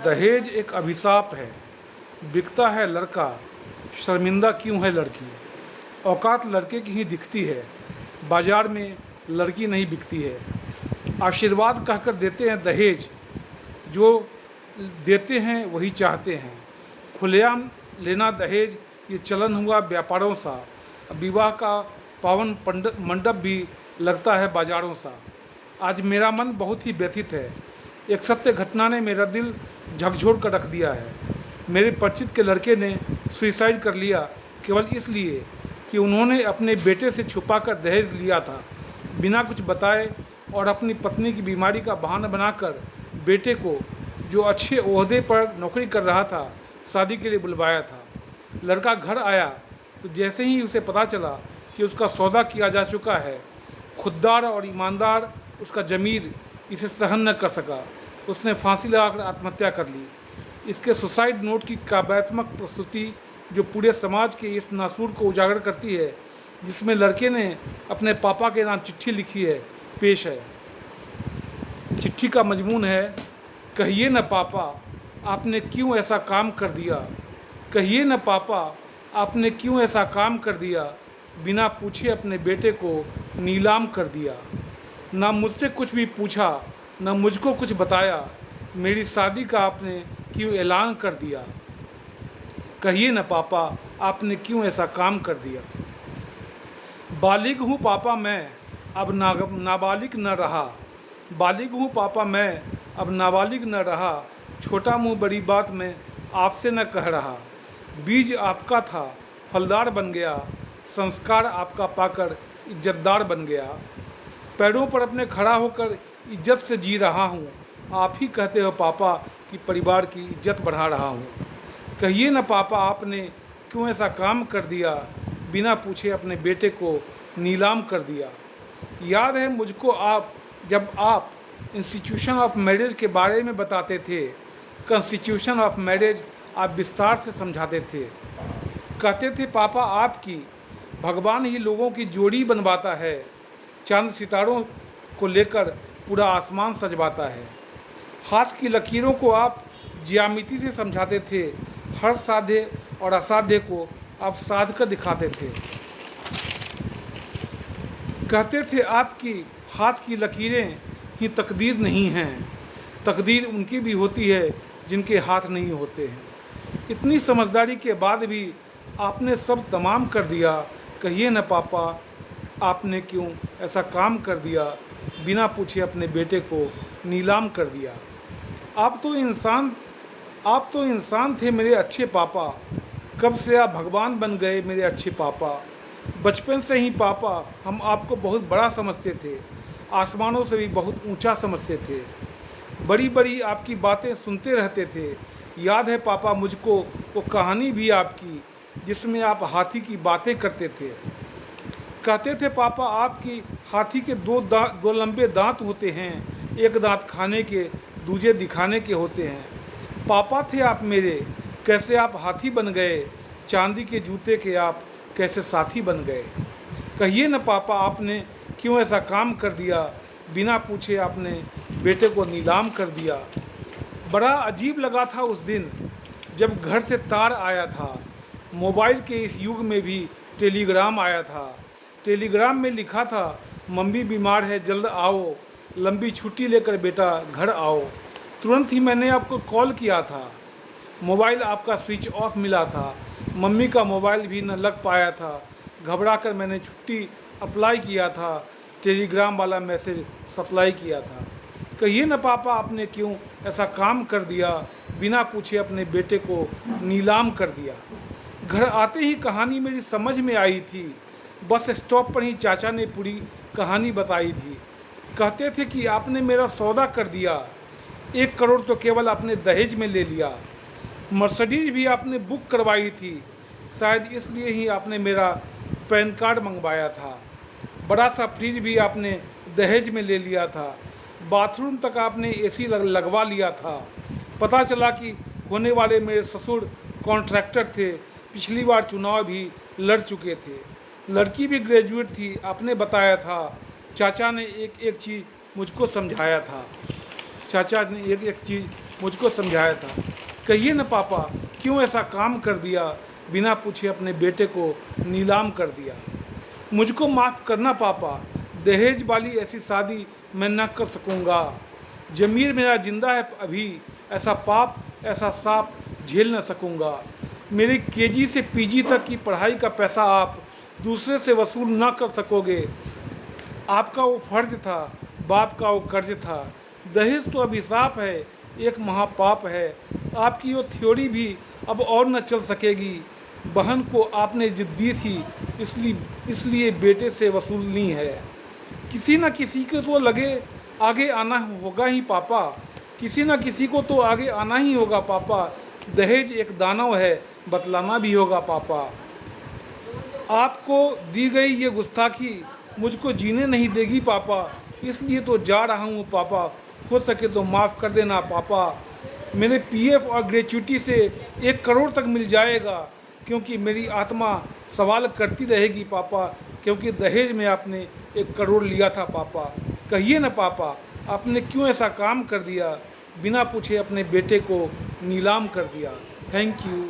दहेज एक अभिशाप है। बिकता है लड़का, शर्मिंदा क्यों है लड़की। औकात लड़के की ही दिखती है, बाज़ार में लड़की नहीं बिकती है। आशीर्वाद कहकर देते हैं दहेज, जो देते हैं वही चाहते हैं। खुलेआम लेना दहेज ये चलन हुआ व्यापारों सा। विवाह का पावन मंडप भी लगता है बाज़ारों सा। आज मेरा मन बहुत ही व्यथित है। एक सत्य घटना ने मेरा दिल झकझोर कर रख दिया है। मेरे परिचित के लड़के ने सुसाइड कर लिया केवल इसलिए कि उन्होंने अपने बेटे से छुपाकर दहेज लिया था, बिना कुछ बताए, और अपनी पत्नी की बीमारी का बहाना बनाकर बेटे को, जो अच्छे ओहदे पर नौकरी कर रहा था, शादी के लिए बुलवाया था। लड़का घर आया तो जैसे ही उसे पता चला कि उसका सौदा किया जा चुका है, खुददार और ईमानदार उसका ज़मीर इसे सहन न कर सका। उसने फांसी लगाकर आत्महत्या कर ली। इसके सुसाइड नोट की काव्यात्मक प्रस्तुति, जो पूरे समाज के इस नासूर को उजागर करती है, जिसमें लड़के ने अपने पापा के नाम चिट्ठी लिखी है, पेश है। चिट्ठी का मजमून है, कहिए न पापा आपने क्यों ऐसा काम कर दिया। कहिए न पापा आपने क्यों ऐसा काम कर दिया। बिना पूछे अपने बेटे को नीलाम कर दिया। ना मुझसे कुछ भी पूछा, ना मुझको कुछ बताया। मेरी शादी का आपने क्यों ऐलान कर दिया। कहिए न पापा आपने क्यों ऐसा काम कर दिया। बालिग हूँ पापा मैं, अब नाबालिग न रहा। बालिग हूँ पापा मैं, अब नाबालिग न रहा। छोटा मुँह बड़ी बात मैं आपसे न कह रहा। बीज आपका था फलदार बन गया, संस्कार आपका पाकर इज्जतदार बन गया। पैरों पर अपने खड़ा होकर इज्जत से जी रहा हूँ। आप ही कहते हो पापा कि परिवार की इज्जत बढ़ा रहा हूँ। कहिए न पापा आपने क्यों ऐसा काम कर दिया। बिना पूछे अपने बेटे को नीलाम कर दिया। याद है मुझको जब आप इंस्टीट्यूशन ऑफ मैरिज के बारे में बताते थे। कॉन्स्टिट्यूशन ऑफ मैरिज आप विस्तार से समझाते थे। कहते थे पापा आपकी भगवान ही लोगों की जोड़ी बनवाता है, चांद सितारों को लेकर पूरा आसमान सजवाता है। हाथ की लकीरों को आप ज्यामिति से समझाते थे। हर साध्य और असाध्य को आप साध कर दिखाते थे। कहते थे आपकी हाथ की लकीरें ही तकदीर नहीं हैं, तकदीर उनकी भी होती है जिनके हाथ नहीं होते हैं। इतनी समझदारी के बाद भी आपने सब तमाम कर दिया। कहिए न पापा आपने क्यों ऐसा काम कर दिया। बिना पूछे अपने बेटे को नीलाम कर दिया। आप तो इंसान थे मेरे अच्छे पापा। कब से आप भगवान बन गए मेरे अच्छे पापा। बचपन से ही पापा हम आपको बहुत बड़ा समझते थे, आसमानों से भी बहुत ऊंचा समझते थे। बड़ी बड़ी आपकी बातें सुनते रहते थे। याद है पापा मुझको वो कहानी भी आपकी, जिसमें आप हाथी की बातें करते थे। कहते थे पापा आपकी हाथी के दो लंबे दांत होते हैं, एक दांत खाने के, दूजे दिखाने के होते हैं। पापा थे आप मेरे, कैसे आप हाथी बन गए। चांदी के जूते के आप कैसे साथी बन गए। कहिए न पापा आपने क्यों ऐसा काम कर दिया। बिना पूछे आपने बेटे को नीलाम कर दिया। बड़ा अजीब लगा था उस दिन जब घर से तार आया था। मोबाइल के इस युग में भी टेलीग्राम आया था। टेलीग्राम में लिखा था, मम्मी बीमार है जल्द आओ, लंबी छुट्टी लेकर बेटा घर आओ। तुरंत ही मैंने आपको कॉल किया था। मोबाइल आपका स्विच ऑफ मिला था। मम्मी का मोबाइल भी न लग पाया था। घबरा कर मैंने छुट्टी अप्लाई किया था। टेलीग्राम वाला मैसेज सप्लाई किया था। कहिए न पापा आपने क्यों ऐसा काम कर दिया। बिना पूछे अपने बेटे को नीलाम कर दिया। घर आते ही कहानी मेरी समझ में आई थी। बस स्टॉप पर ही चाचा ने पूरी कहानी बताई थी। कहते थे कि आपने मेरा सौदा कर दिया। 1 करोड़ तो केवल आपने दहेज में ले लिया। मर्सिडीज भी आपने बुक करवाई थी, शायद इसलिए ही आपने मेरा पैन कार्ड मंगवाया था। बड़ा सा फ्रिज भी आपने दहेज में ले लिया था। बाथरूम तक आपने एसी लगवा लिया था। पता चला कि होने वाले मेरे ससुर कॉन्ट्रैक्टर थे। पिछली बार चुनाव भी लड़ चुके थे। लड़की भी ग्रेजुएट थी, आपने बताया था। चाचा ने एक एक चीज़ मुझको समझाया था। चाचा ने एक एक चीज़ मुझको समझाया था। कहिए न पापा, क्यों ऐसा काम कर दिया, बिना पूछे अपने बेटे को नीलाम कर दिया। मुझको माफ़ करना पापा, दहेज वाली ऐसी शादी मैं न कर सकूँगा। ज़मीर मेरा जिंदा है अभी, ऐसा पाप ऐसा साप झेल न सकूँगा। मेरी केजी से पीजी तक की पढ़ाई का पैसा आप दूसरे से वसूल ना कर सकोगे। आपका वो फ़र्ज था, बाप का वो कर्ज था। दहेज तो अभिशाप है, एक महापाप है। आपकी वो थ्योरी भी अब और न चल सकेगी। बहन को आपने जिद दी थी, इसलिए बेटे से वसूलनी है। किसी न किसी को तो लगे आगे आना होगा ही पापा, किसी न किसी को तो आगे आना ही होगा पापा। दहेज एक दानव है, बतलाना भी होगा पापा। आपको दी गई ये गुस्ताखी मुझको जीने नहीं देगी पापा, इसलिए तो जा रहा हूँ पापा। हो सके तो माफ़ कर देना पापा। मेरे पीएफ और ग्रेच्युटी से 1 करोड़ तक मिल जाएगा, क्योंकि मेरी आत्मा सवाल करती रहेगी पापा, क्योंकि दहेज में आपने 1 करोड़ लिया था पापा। कहिए न पापा, आपने क्यों ऐसा काम कर दिया, बिना पूछे अपने बेटे को नीलाम कर दिया। Thank you.